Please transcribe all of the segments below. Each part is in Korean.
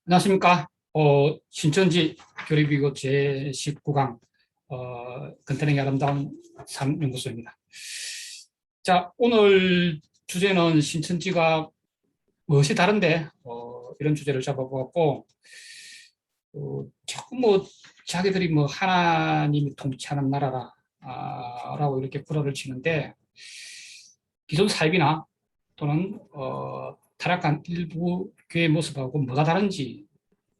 안녕하십니까. 신천지 교리비고 제19강 근태능의 아름다운 삶 연구소입니다. 자, 오늘 주제는 신천지가 무엇이 다른데 이런 주제를 잡아보았고, 자꾸 자기들이 하나님이 통치하는 나라라 라고 이렇게 구라를 치는데, 기존 사입이나 또는 타락한 일부 교회 모습하고 뭐가 다른지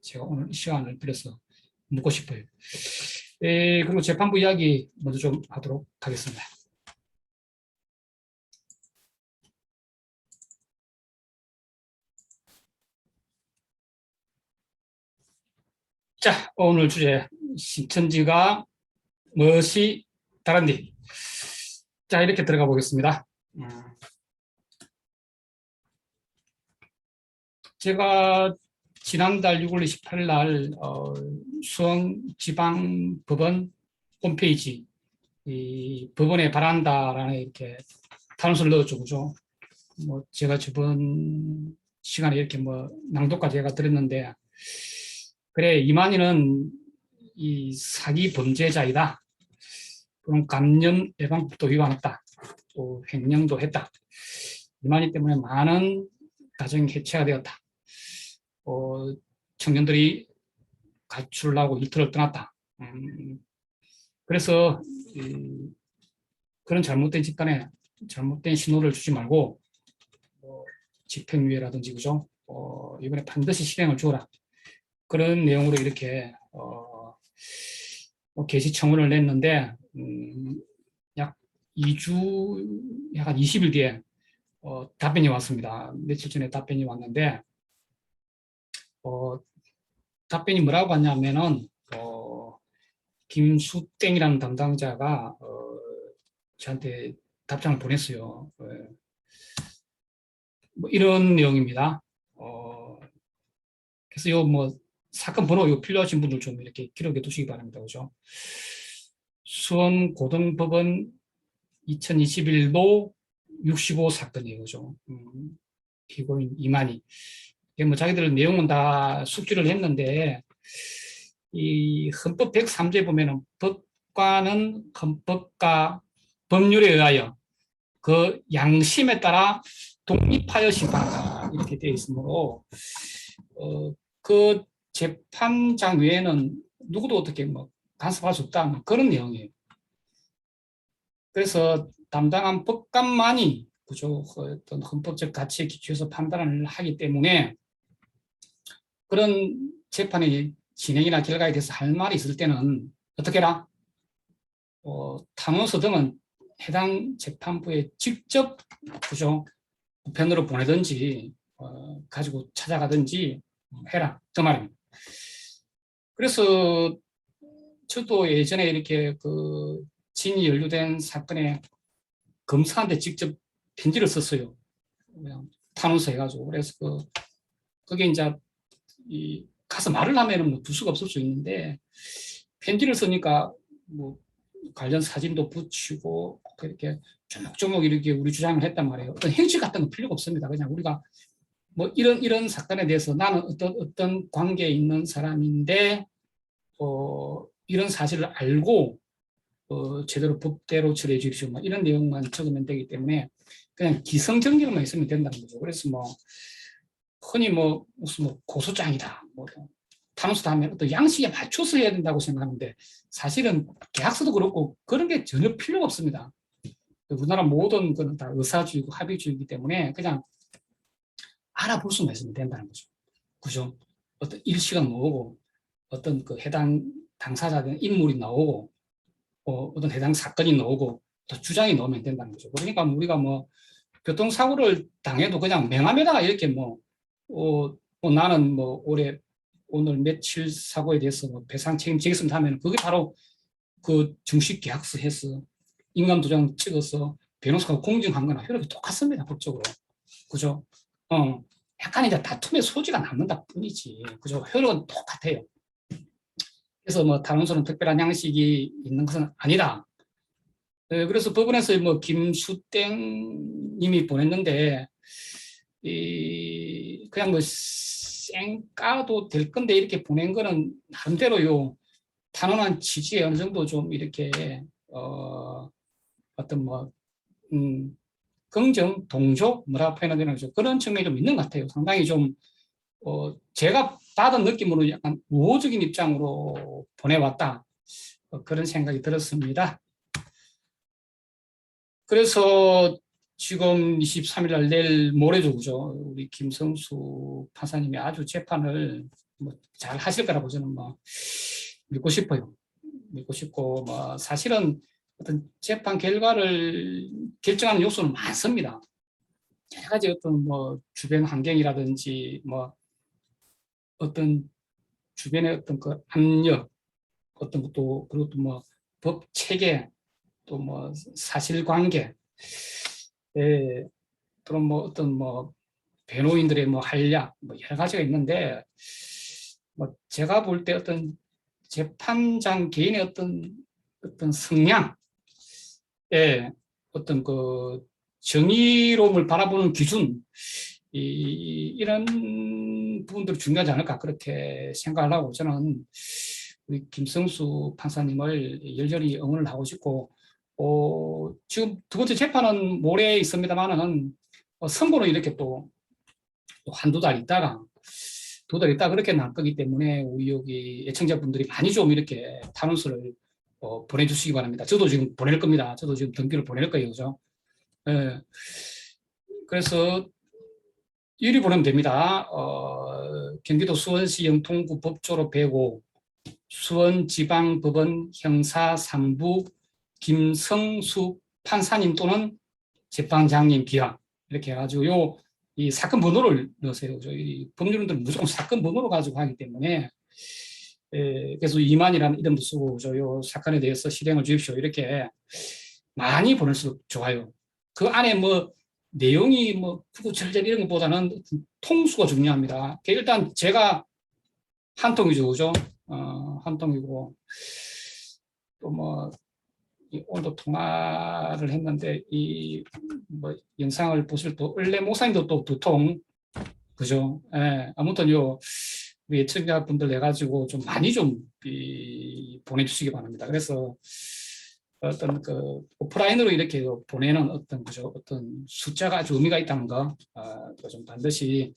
제가 오늘 이 시간을 빌려서 묻고 싶어요. 그리고 재판부 이야기 먼저 좀 하도록 하겠습니다. 자, 오늘 주제 신천지가 무엇이 다른지. 자, 이렇게 들어가 보겠습니다. 제가 지난달 6월 28일 날 수원지방법원 홈페이지 이 법원에 바란다라는 이렇게 탄원서를 넣었죠, 그죠? 제가 저번 시간에 이렇게 낭독까지 제가 드렸는데, 그래, 이만희는 이 사기 범죄자이다. 그럼 감염 예방법도 위반했다. 또 횡령도 했다. 이만희 때문에 많은 가정이 해체가 되었다. 청년들이 가출을 하고 일터를 떠났다. 그래서 그런 잘못된 집단에 잘못된 신호를 주지 말고 집행유예라든지 그죠? 이번에 반드시 실행을 주어라. 그런 내용으로 이렇게 게시 청원을 냈는데 약 2주, 약 한 20일 뒤에 답변이 왔습니다. 며칠 전에 답변이 왔는데 답변이 뭐라고 왔냐면은 김수땡이라는 담당자가 저한테 답장을 보냈어요. 이런 내용입니다. 그래서 사건 번호 필요하신 분들 좀 이렇게 기록해 두시기 바랍니다. 그죠? 수원고등법원 2021도 65 사건이에요. 그죠? 피고인 이만희. 자기들 내용은 다 숙지를 했는데, 이 헌법 103조에 보면은 법관은 헌법과 법률에 의하여 그 양심에 따라 독립하여 심판한다. 이렇게 되어 있으므로, 그 재판장 외에는 누구도 어떻게 간섭할 수 없다. 그런 내용이에요. 그래서 담당한 법관만이 그죠? 어떤 헌법적 가치에 기초해서 판단을 하기 때문에 그런 재판의 진행이나 결과에 대해서 할 말이 있을 때는 어떻게 해라? 탄원서 등은 해당 재판부에 직접 그죠? 우편으로 보내든지 가지고 찾아가든지 해라. 그 말입니다. 그래서 저도 예전에 이렇게 그 진이 연루된 사건에 검사한테 직접 편지를 썼어요. 그냥 탄원서 해가지고. 그래서 그게 이제 가서 말을 하면은 둘 수가 없을 수 있는데, 편지를 쓰니까 관련 사진도 붙이고 그렇게 조목조목 이렇게 우리 주장을 했단 말이에요. 어떤 행실 같은 건 필요가 없습니다. 그냥 우리가 이런 사건에 대해서 나는 어떤 관계에 있는 사람인데 이런 사실을 알고 제대로 법대로 처리해 주십시오. 이런 내용만 적으면 되기 때문에 그냥 기성정결만 있으면 된다는 거죠. 그래서 흔히 무슨 고소장이다. 탄원서도 하면 어떤 양식에 맞춰서 해야 된다고 생각하는데, 사실은 계약서도 그렇고 그런 게 전혀 필요가 없습니다. 우리나라 모든 거는 다 의사주의고 합의주의이기 때문에 그냥 알아볼 수만 있으면 된다는 거죠. 그죠? 어떤 일시가 나오고 어떤 그 해당 당사자된 인물이 나오고 어떤 해당 사건이 나오고 또 주장이 나오면 된다는 거죠. 그러니까 우리가 교통사고를 당해도 그냥 명함에다가 이렇게 나는 올해 오늘 며칠 사고에 대해서 배상 책임지겠습니다 하면 그게 바로 그 정식 계약서 해서 인감도장 찍어서 변호사가 공증한 거나 효력이 똑같습니다. 법적으로. 그죠? 약간 이제 다툼의 소지가 남는다 뿐이지. 그죠? 효력은 똑같아요. 그래서 탄원서는 특별한 양식이 있는 것은 아니다. 그래서 법원에서 김수땡 님이 보냈는데, 그냥 뭐 쌩까도 될 건데 이렇게 보낸 거는 나름대로요 탄원한 취지에 어느 정도 좀 이렇게 어떤 뭐 긍정, 동조 뭐라고 표현해야 되나 그런 측면이 좀 있는 것 같아요. 상당히 좀 제가 받은 느낌으로 약간 우호적인 입장으로 보내왔다 그런 생각이 들었습니다. 그래서 지금 23일 날 내일 모레죠, 그죠? 우리 김성수 판사님이 아주 재판을 뭐 잘 하실 거라고 저는 뭐 믿고 싶어요. 믿고 싶고 뭐 사실은 어떤 재판 결과를 결정하는 요소는 많습니다. 여러 가지 어떤 뭐 주변 환경이라든지 뭐 어떤 주변의 어떤 그 압력 어떤 것도 그리고 또 뭐 법 체계 또 뭐 사실관계 또는 뭐 어떤 뭐 변호인들의 뭐 한략 뭐 여러 가지가 있는데 뭐 제가 볼 때 어떤 재판장 개인의 어떤 성향 어떤 그 정의로움을 바라보는 기준 이런 부분들이 중요하지 않을까 그렇게 생각을 하고 저는 우리 김성수 판사님을 열렬히 응원을 하고 싶고 지금 두 번째 재판은 모레 있습니다만은 선고는 이렇게 또 한두 달 있다가 두 달 있다가 그렇게 날 거기 때문에 우리 여기 애청자분들이 많이 좀 이렇게 탄원서를 보내주시기 바랍니다. 저도 지금 보낼 겁니다. 저도 지금 등기를 보낼 거예요. 그죠? 예. 그래서 이리 보내면 됩니다. 경기도 수원시 영통구 법조로 105 수원지방법원 형사 3부 김성수 판사님 또는 재판장님 기하 이렇게 해가지고 이 사건 번호를 넣으세요. 저희 법률인들은 무조건 사건 번호를 가지고 하기 때문에 그래서 이만이라는 이름도 쓰고 요 사건에 대해서 실행을 주십시오. 이렇게 많이 보낼수록 좋아요. 그 안에 뭐 내용이 뭐 구구절절 이런 것보다는 통수가 중요합니다. 일단 제가 한 통이죠, 그죠? 한 통이고 또 뭐 오늘도 통화를 했는데 이 뭐 영상을 보실 또 을레 목사님도 또 두 통, 그죠? 예, 아무튼 우리 애청자분들 내 가지고 좀 많이 좀 보내주시기 바랍니다. 그래서 어떤 그 오프라인으로 이렇게 보내는 어떤 그죠 어떤 숫자가 아주 의미가 있다는 거 좀 반드시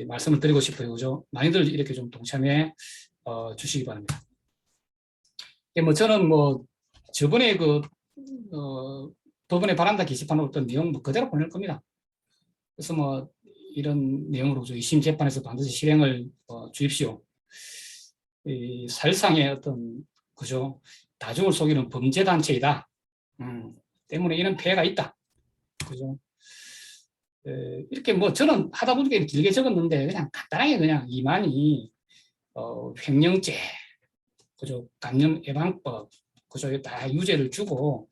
말씀을 드리고 싶어요. 그죠? 많이들 이렇게 좀 동참해 주시기 바랍니다. 뭐 저는 뭐 저번에 법원의 바란다 게시판으로 어떤 내용 뭐 그대로 보낼 겁니다. 그래서 뭐 이런 내용으로 2심 재판에서 반드시 실행을 주십시오. 이 사실상의 어떤 그죠 다중을 속이는 범죄 단체이다. 때문에 이런 폐해가 있다. 그죠? 이렇게 뭐 저는 하다 보니까 길게 적었는데 그냥 간단하게 그냥 이만희 횡령죄, 그죠? 감염 예방법, 그죠? 다 유죄를 주고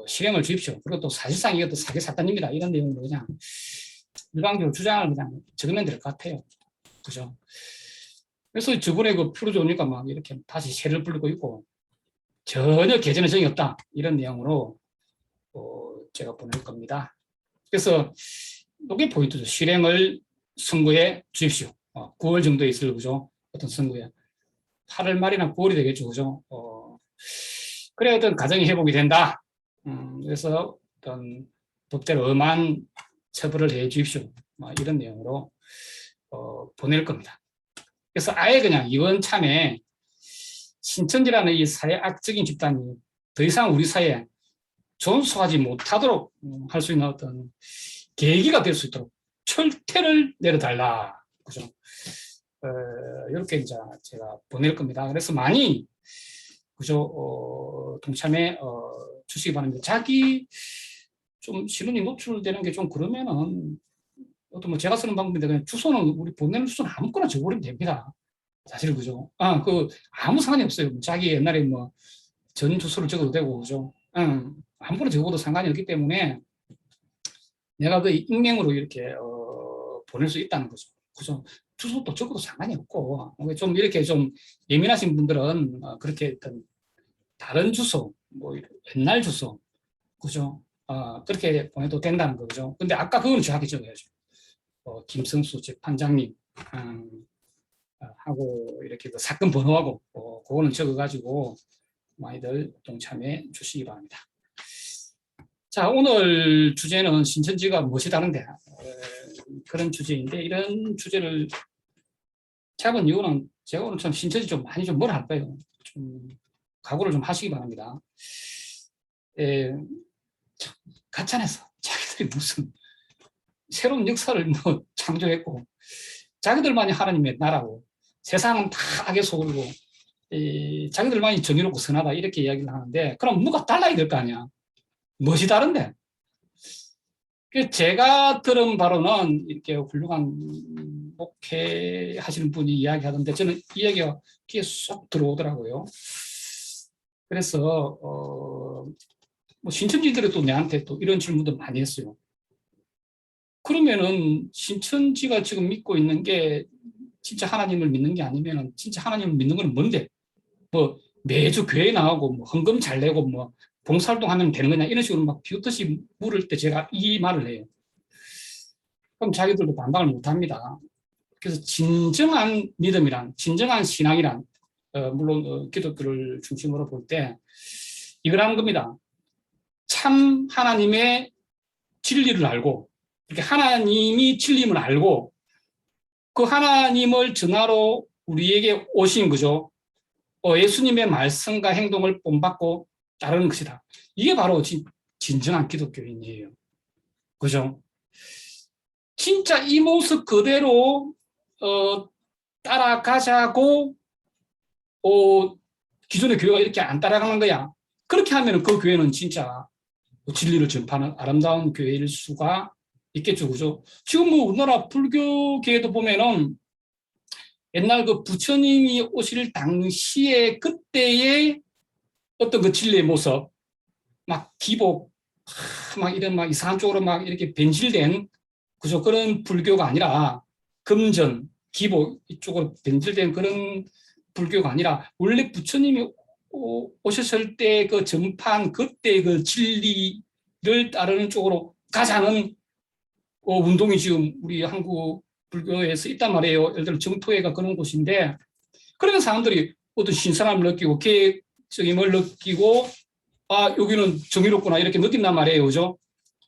실행을 주십시오. 그리고 또 사실상 이것도 사기 사건입니다. 이런 내용으로 그냥 일방적으로 주장을 그냥 적으면 될 것 같아요. 그죠? 그래서 저번에 그 풀어주니까 막 이렇게 다시 새를 불리고 있고 전혀 개전의 정이 없다. 이런 내용으로 제가 보낼 겁니다. 그래서 이게 포인트죠. 실행을 선고해 주십시오. 9월 정도에 있을 그죠? 어떤 선고에 8월 말이나 9월이 되겠죠, 그죠? 그래 어떤 가정이 회복이 된다. 그래서 어떤 법대로 엄한 처벌을 해 주십시오. 이런 내용으로 보낼 겁니다. 그래서 아예 그냥 이번 참에 신천지라는 이 사회 악적인 집단이 더 이상 우리 사회에 존속하지 못하도록 할 수 있는 어떤 계기가 될 수 있도록 철퇴를 내려달라. 그죠? 이렇게 이제 제가 보낼 겁니다. 그래서 많이 그죠? 동참해 주시기 바랍니다. 자기 좀 신원이 노출되는 게 좀 그러면은 어떤 뭐 제가 쓰는 방법인데 그냥 주소는 우리 보내는 주소는 아무거나 적어버리면 됩니다. 사실 그죠? 아무 상관이 없어요. 자기 옛날에 뭐 전 주소를 적어도 되고 그죠? 아무거나 적어도 상관이 없기 때문에 내가 그 익명으로 이렇게 보낼 수 있다는 거죠. 그죠? 주소도 적어도 상관이 없고 좀 이렇게 좀 예민하신 분들은 그렇게 어떤 다른 주소, 뭐 옛날 주소, 그죠? 그렇게 보내도 된다는 거죠. 근데 아까 그거는 정확히 적어야죠. 김성수 재판장님 하고 이렇게 그 사건 번호하고 그거는 적어가지고 많이들 동참해 주시기 바랍니다. 자, 오늘 주제는 신천지가 무엇이 다른데 그런 주제인데, 이런 주제를 잡은 이유는 제가 오늘 참 신천지 좀 많이 좀 뭐라 할까요? 좀 각오를 좀 하시기 바랍니다. 가짜내서 자기들이 무슨 새로운 역사를 뭐 창조했고, 자기들만이 하나님의 나라고, 세상은 다 악에 속을고, 자기들만이 정의롭고 선하다 이렇게 이야기를 하는데, 그럼 뭐가 달라야 될 거 아니야? 무엇이 다른데? 제가 들은 바로는 이렇게 훌륭한 목회하시는 분이 이야기하던데, 저는 이 이야기가 귀에 쏙 들어오더라고요. 그래서 뭐 신천지들이 또 내한테 또 이런 질문도 많이 했어요. 그러면은 신천지가 지금 믿고 있는 게 진짜 하나님을 믿는 게 아니면은 진짜 하나님을 믿는 건 뭔데? 뭐 매주 교회 나가고 뭐 헌금 잘 내고 뭐 봉사활동하면 되는 거냐 이런 식으로 막 비웃듯이 물을 때 제가 이 말을 해요. 그럼 자기들도 반박을 못합니다. 그래서 진정한 믿음이란, 진정한 신앙이란, 물론 기독교를 중심으로 볼 때 이거라는 겁니다. 참 하나님의 진리를 알고, 이렇게 하나님이 진리임을 알고 그 하나님을 전하러 우리에게 오신 거죠. 예수님의 말씀과 행동을 본받고 따르는 것이다. 이게 바로 진정한 기독교인이에요. 그죠? 진짜 이 모습 그대로 따라가자고 기존의 교회가 이렇게 안 따라가는 거야. 그렇게 하면 그 교회는 진짜 진리를 전파하는 아름다운 교회일 수가 있겠죠. 그죠? 지금 뭐 우리나라 불교계에도 보면은 옛날 그 부처님이 오실 당시에 그때의 어떤 그 진리의 모습, 막 기복, 막 이런 막 이상한 쪽으로 막 이렇게 변질된, 그죠? 그런 불교가 아니라 금전, 기복 이쪽으로 변질된 그런 불교가 아니라 원래 부처님이 오셨을 때 그 전파한 그때 그 진리를 따르는 쪽으로 가자는 운동이 지금 우리 한국 불교에서 있단 말이에요. 예를 들어 정토회가 그런 곳인데, 그러면 사람들이 어떤 신선함을 느끼고 계획적임을 느끼고 여기는 정의롭구나 이렇게 느낀단 말이에요. 그죠?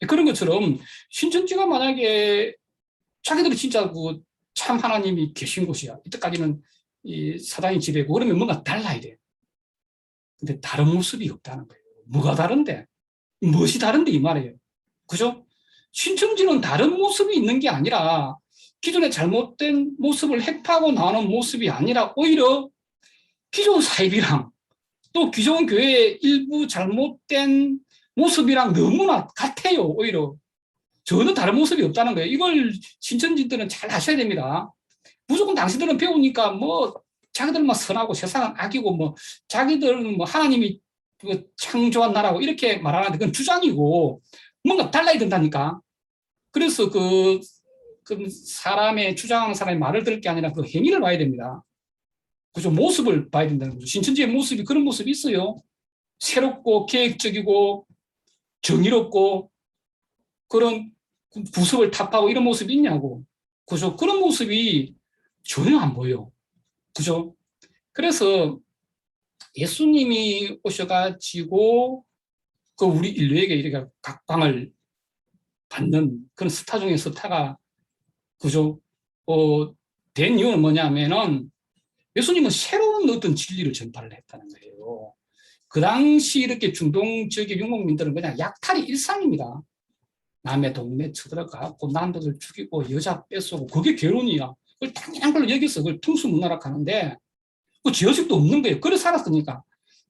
그런 것처럼 신천지가 만약에 자기들이 진짜 그 참 하나님이 계신 곳이야. 이때까지는 이 사단이 지배고 그러면 뭔가 달라야 돼. 근데 다른 모습이 없다는 거예요. 뭐가 다른데? 무엇이 다른데 이 말이에요. 그죠? 신천지는 다른 모습이 있는 게 아니라 기존의 잘못된 모습을 회파하고 나오는 모습이 아니라 오히려 기존 사입이랑 또 기존 교회의 일부 잘못된 모습이랑 너무나 같아요. 오히려 전혀 다른 모습이 없다는 거예요. 이걸 신천지들은 잘 아셔야 됩니다. 무조건 당신들은 배우니까 뭐 자기들만 선하고 세상은 악이고 뭐 자기들은 뭐 하나님이 그 창조한 나라고 이렇게 말하는데 그건 주장이고 뭔가 달라야 된다니까. 그래서 그 사람의 주장하는 사람의 말을 들을 게 아니라 그 행위를 봐야 됩니다. 그죠? 모습을 봐야 된다는 거죠. 신천지의 모습이 그런 모습이 있어요. 새롭고 계획적이고 정의롭고 그런 구석을 탑하고 이런 모습이 있냐고. 그죠? 그런 모습이 전혀 안 보여. 그죠? 그래서 예수님이 오셔가지고 그 우리 인류에게 이렇게 각광을 받는 그런 스타 중에 스타가 그죠? 된 이유는 뭐냐면은 예수님은 새로운 어떤 진리를 전파를 했다는 거예요. 그 당시 이렇게 중동적인 유목민들은 그냥 약탈이 일상입니다. 남의 동네 쳐들어가고 남들을 죽이고 여자 뺏어고 그게 결혼이야. 그걸 당연한 걸로 여기서 그걸 풍수문화락하는데 그 지어식도 없는 거예요. 그래 살았으니까.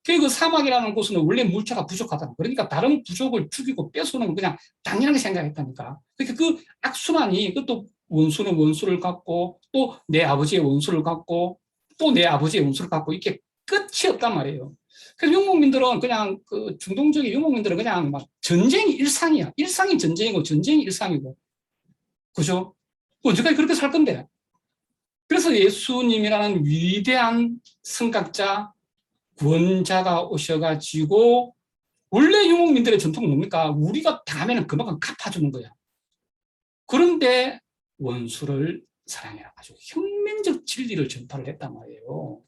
그 사막이라는 곳은 원래 물자가 부족하다. 그러니까 다른 부족을 죽이고 뺏어오는 건 그냥 당연하게 생각했다니까. 그러니까 그 악순환이 그것도 원수는 원수를 갖고 또 내 아버지의 원수를 갖고 또 내 아버지의 원수를 갖고 이렇게 끝이 없단 말이에요. 그래서 유목민들은 그냥 그 중동적인 유목민들은 그냥 막 전쟁이 일상이야. 일상이 전쟁이고 전쟁이 일상이고. 그죠? 언제까지 그렇게 살 건데? 그래서 예수님이라는 위대한 선각자, 구원자가 오셔가지고 원래 유목민들의 전통은 뭡니까? 우리가 당하면 그만큼 갚아주는 거야. 그런데 원수를 사랑해라. 아주 혁명적 진리를 전파를 했단 말이에요.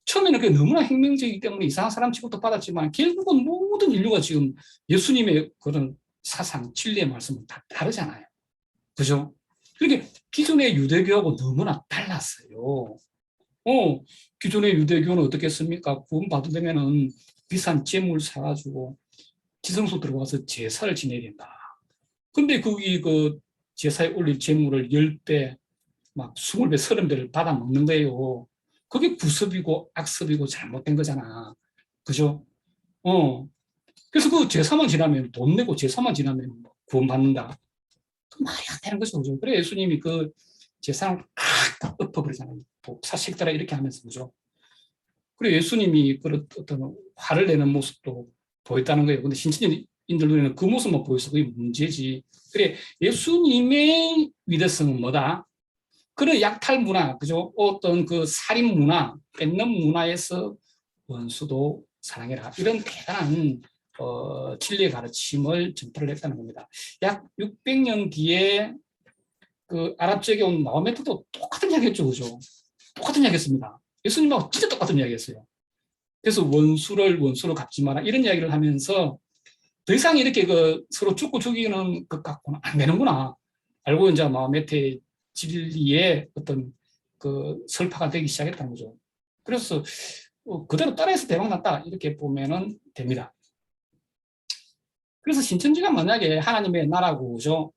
처음에는 그게 너무나 혁명적이기 때문에 이상한 사람 취급도 받았지만 결국은 모든 인류가 지금 예수님의 그런 사상, 진리의 말씀은 다 다르잖아요. 그죠? 그러니까 기존의 유대교하고 너무나 달랐어요. 기존의 유대교는 어떻게 했습니까? 구원 받으려면은 비싼 재물 사가지고 지성소 들어가서 제사를 지내야 된다. 근데 거기 그 제사에 올릴 재물을 10배, 막 20배, 30배를 받아 먹는 거예요. 그게 구습이고 악습이고 잘못된 거잖아. 그죠? 어. 그래서 그 제사만 지나면 돈 내고 제사만 지나면 구원받는다. 그 말이 안 되는 거죠. 그죠? 그래 예수님이 그 제사를 딱 엎어버리잖아요. 복사식더라 이렇게 하면서 그죠? 그리고 예수님이 그런 어떤 화를 내는 모습도 보였다는 거예요. 근데 신천지인들 눈에는 그 모습만 보여서 그게 문제지. 그래 예수님의 위대성은 뭐다? 그런 약탈 문화, 그죠? 어떤 그 살인 문화, 뺏는 문화에서 원수도 사랑해라. 이런 대단한 진리의 가르침을 전파를 했다는 겁니다. 약 600년 뒤에 그 아랍 지역에 온 마호메트도 똑같은 이야기 했죠, 그죠? 똑같은 이야기 했습니다. 예수님하고 진짜 똑같은 이야기 했어요. 그래서 원수로 갚지 마라. 이런 이야기를 하면서 더 이상 이렇게 그 서로 죽고 죽이는 것 같고는 안 되는구나. 알고 이제 마호메트의 진리의 어떤 그 설파가 되기 시작했다는 거죠. 그래서 그대로 따라해서 대박났다. 이렇게 보면은 됩니다. 그래서 신천지가 만약에 하나님의 나라고, 그죠?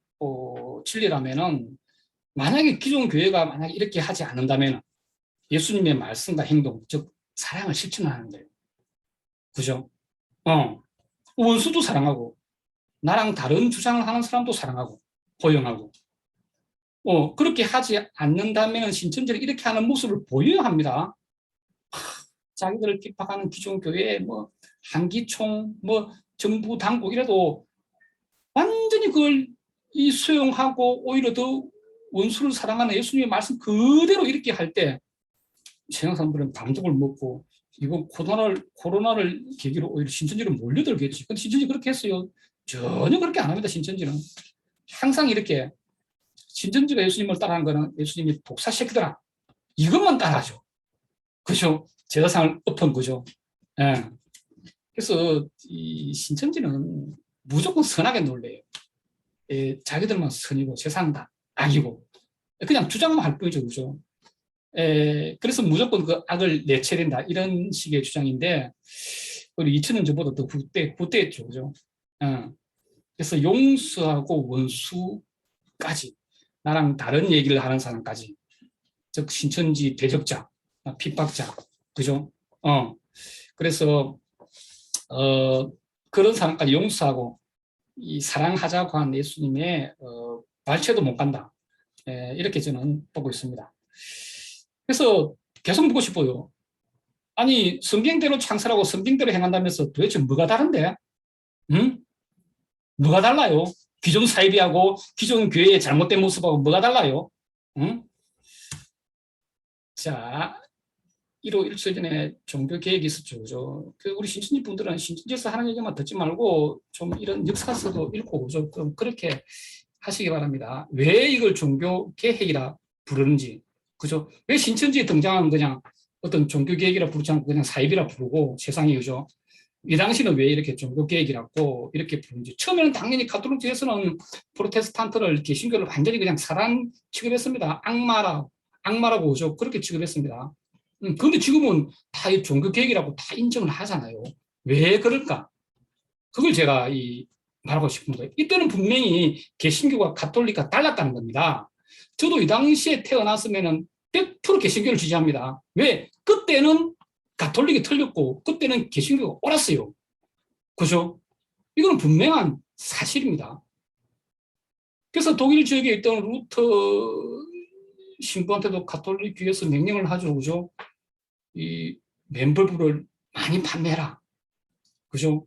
진리라면은 만약에 기존 교회가 만약에 이렇게 하지 않는다면 예수님의 말씀과 행동, 즉 사랑을 실천하는 거예요. 그죠? 원수도 사랑하고 나랑 다른 주장을 하는 사람도 사랑하고 포용하고 그렇게 하지 않는다면 신천지를 이렇게 하는 모습을 보여야 합니다. 자기들을 핍박하는 기존 교회 뭐 한기총 뭐 정부 당국 이래도 완전히 그걸 수용하고 오히려 더 원수를 사랑하는 예수님의 말씀 그대로 이렇게 할 때 세상 사람들은 반독을 먹고 이번 코로나를 계기로 오히려 신천지로 몰려들겠지. 근데 신천지 그렇게 했어요. 전혀 그렇게 안 합니다. 신천지는 항상 이렇게 신천지가 예수님을 따라하는 거는 예수님이 독사새끼더라 이것만 따라하죠. 그죠? 제사상을 엎은 거죠. 예. 그래서 이 신천지는 무조건 선하게 놀래요. 자기들만 선이고 세상 다 악이고 그냥 주장만 할 뿐이죠. 그죠? 그래서 무조건 그 악을 내쳐야 된다. 이런 식의 주장인데, 우리 2000년 전보다 더 후대했죠. 그죠? 그래서 용서하고 원수까지, 나랑 다른 얘기를 하는 사람까지, 즉, 신천지 대적자, 핍박자, 그죠? 그래서, 그런 사람까지 용서하고, 이 사랑하자고 한 예수님의, 발췌도 못 간다. 이렇게 저는 보고 있습니다. 그래서 계속 묻고 싶어요. 아니 성경대로 창설하고 성경대로 행한다면서 도대체 뭐가 다른데? 응? 뭐가 달라요? 기존 사이비하고 기존 교회의 잘못된 모습하고 뭐가 달라요? 응? 자, 1호 1초 전에 종교 개혁이 있었죠. 그죠? 우리 신천지 분들은 신천지에서 하는 얘기만 듣지 말고 좀 이런 역사서도 읽고 좀 그렇게 하시기 바랍니다. 왜 이걸 종교 개혁이라 부르는지, 그죠? 왜 신천지에 등장하는 그냥 어떤 종교 개혁이라 부르지 않고 그냥 사입이라 부르고 세상이, 그죠? 이 당시는 왜 이렇게 종교 개혁이라고 이렇게 부르는지. 처음에는 당연히 가톨릭주에서는 프로테스탄트를 개신교를 완전히 그냥 사람 취급했습니다. 악마라고, 그죠? 그렇게 취급했습니다. 그런데 지금은 다 이 종교 개혁이라고 다 인정을 하잖아요. 왜 그럴까? 그걸 제가 말하고 싶은 거예요. 이때는 분명히 개신교가 가톨릭과 달랐다는 겁니다. 저도 이 당시에 태어났으면 100% 개신교를 지지합니다. 왜? 그때는 가톨릭이 틀렸고 그때는 개신교가 옳았어요. 그죠? 이건 분명한 사실입니다. 그래서 독일 지역에 있던 루터 신부한테도 가톨릭교에서 명령을 하죠. 그죠? 이 맨벌브를 많이 판매해라. 그죠?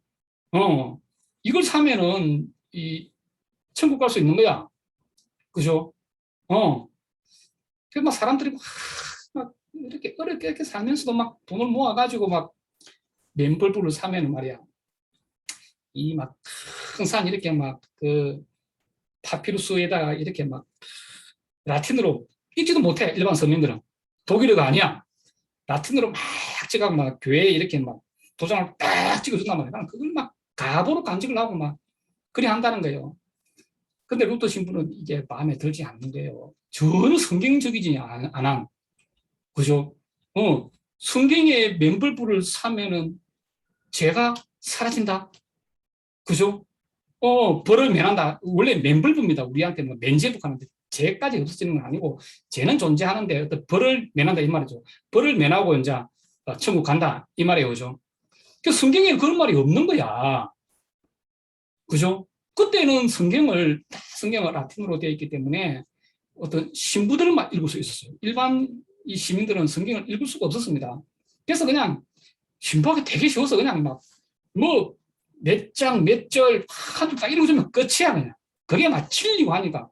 이걸 사면은 천국 갈 수 있는 거야. 그죠? 그래서 막 사람들이 막 이렇게 어렵게 이렇게 살면서도 막 돈을 모아가지고 막 맨벌브를 사면은 말이야. 이 막 큰 산 이렇게 막 그 파피루스에다가 이렇게 막 라틴어로 읽지도 못해. 일반 서민들은. 독일어가 아니야. 라틴어로 막 제가 막 교회에 이렇게 막 도장을 딱 찍어준단 말이야. 그걸 막 가보로 간직을 하고 막 그리 한다는 거예요. 근데 루터 신부는 이게 마음에 들지 않는 거예요. 전혀 성경적이지 않아. 그죠? 성경에 맨벌불을 사면은 죄가 사라진다. 그죠? 벌을 면한다. 원래 맨벌부입니다. 우리한테 뭐 면제북하는데 죄까지 없어지는 건 아니고 죄는 존재하는데 어떤 벌을 면한다 이 말이죠. 벌을 면하고 이제 천국 간다 이 말이에요. 그죠? 그 성경에는 그런 말이 없는 거야. 그죠? 그때는 성경을 라틴어로 되어 있기 때문에 어떤 신부들만 읽을 수 있었어요. 일반 이 시민들은 성경을 읽을 수가 없었습니다. 그래서 그냥 신부하기 되게 쉬워서 그냥 막 뭐 몇 장, 몇 절, 한두 딱 읽어주면 끝이야, 그냥. 그게 막 찔리고 하니까.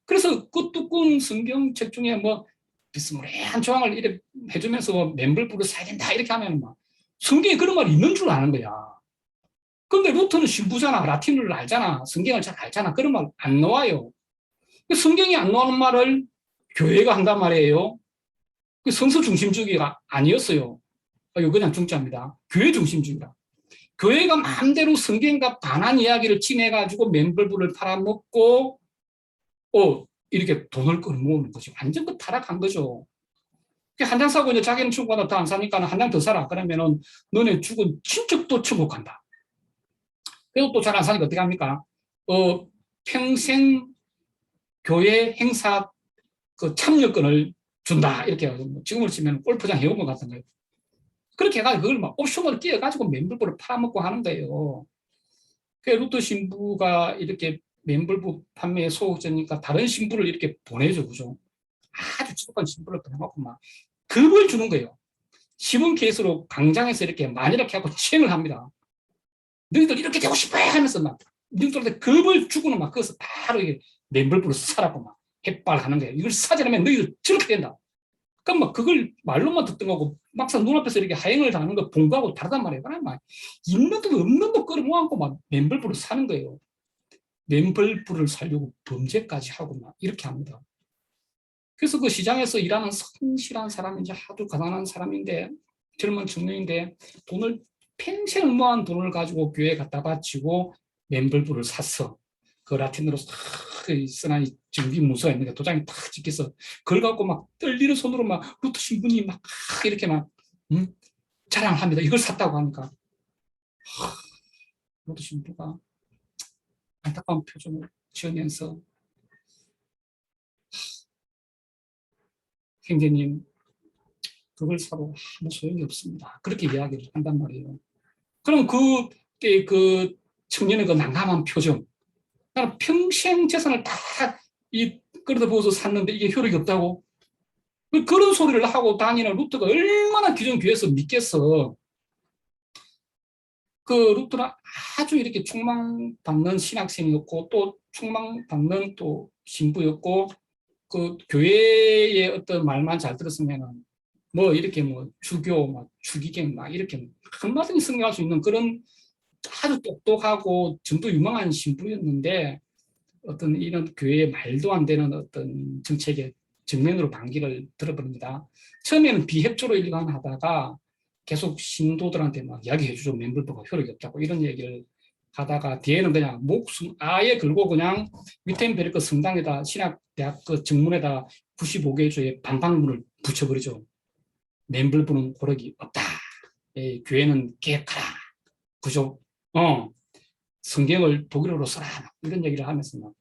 그래서 그 두꺼운 성경책 중에 뭐 비스무리한 조항을 이렇게 해주면서 뭐 맨벌불을 사야 된다, 이렇게 하면 막 성경에 그런 말이 있는 줄 아는 거야. 근데 루터는 신부잖아. 라틴어를 알잖아. 성경을 잘 알잖아. 그런 말 안 나와요. 성경이 안 나오는 말을 교회가 한단 말이에요. 성서 중심주의가 아니었어요. 이거 그냥 중짜입니다. 교회 중심주의다. 교회가 마음대로 성경과 반한 이야기를 침해가지고 맨벌불을 팔아먹고, 이렇게 돈을 끌어모으는 거죠. 완전 그 타락한 거죠. 한 장 사고 이제 자기는 천국 가다 더 안 사니까 한 장 더 사라. 그러면은 너네 죽은 친척도 천국 간다. 그리고 또 잘 안 사니까 어떻게 합니까? 평생 교회 행사 그 참여권을 준다. 이렇게 해가지고 지금으로 치면 골프장 회원권 같은 거예요. 그렇게 해가지고 그걸 막 옵션을 끼워가지고 맨불불을 팔아먹고 하는 거예요. 그 루터 신부가 이렇게 맨불부 판매에 소극적이니까 다른 신부를 이렇게 보내줘, 그죠? 아주 지독한 신부를 보내갖고 막 급을 주는 거예요. 시범 케이스로 광장에서 이렇게 많이 이렇게 하고 시행을 합니다. 너희들 이렇게 되고 싶어 하면서 막 너희들한테 급을 주고는 막 그것을 바로 이게 맨불부로 사라고 막 해발하는 거예요. 이걸 사자면 너희들 저렇게 된다. 그럼 막 그걸 말로만 듣던 거고 막상 눈앞에서 이렇게 하행을 당하는 거 본 거하고 다르단 말이에요. 그냥 막 있는 도 없는 거 끌어모아갖고 막 맨벌불을 사는 거예요. 맨벌불을 살려고 범죄까지 하고 막 이렇게 합니다. 그래서 그 시장에서 일하는 성실한 사람이 이제 아주 가난한 사람인데 젊은 청년인데 돈을 평생을 모은 돈을 가지고 교회에 갖다 바치고 맨벌불을 샀어. 그 라틴어로 쓰나니 정비 문서가 있는데 도장이 탁 찍혀서 그걸 갖고 막 떨리는 손으로 막 루터 신부님 막 이렇게 막 자랑합니다. 이걸 샀다고 하니까 루터 신부가 안타까운 표정을 지으면서 형제님 그걸 사도 아무 소용이 없습니다. 그렇게 이야기를 한단 말이에요. 그럼 그 청년의 그 난감한 표정, 나는 평생 재산을 다 이 끌어다 부어서 샀는데 이게 효력이 없다고? 그런 소리를 하고 다니는 루터가 얼마나 기존 교회에서 믿겠어. 그 루터는 아주 이렇게 총망받는 신학생이었고 또 총망받는 또 신부였고 그 교회의 어떤 말만 잘 들었으면은 뭐 이렇게 뭐 주교, 막 추기경 막 이렇게 한마디니 승리할 수 있는 그런 아주 똑똑하고 전도 유망한 신부였는데 어떤 이런 교회의 말도 안 되는 어떤 정책의 정면으로 반기를 들어버립니다. 처음에는 비협조로 일관하다가 계속 신도들한테 막 이야기해주죠. 맨불부가 효력이 없다고 이런 얘기를 하다가 뒤에는 그냥 목숨 아예 걸고 그냥 위텐베르크 성당에다 신학대학 그 정문에다 95개조의 반박문을 붙여버리죠. 맨불부는 효력이 없다. 교회는 개혁하라. 그죠? 성경을 독일어로 써라. 이런 얘기를 하면서 막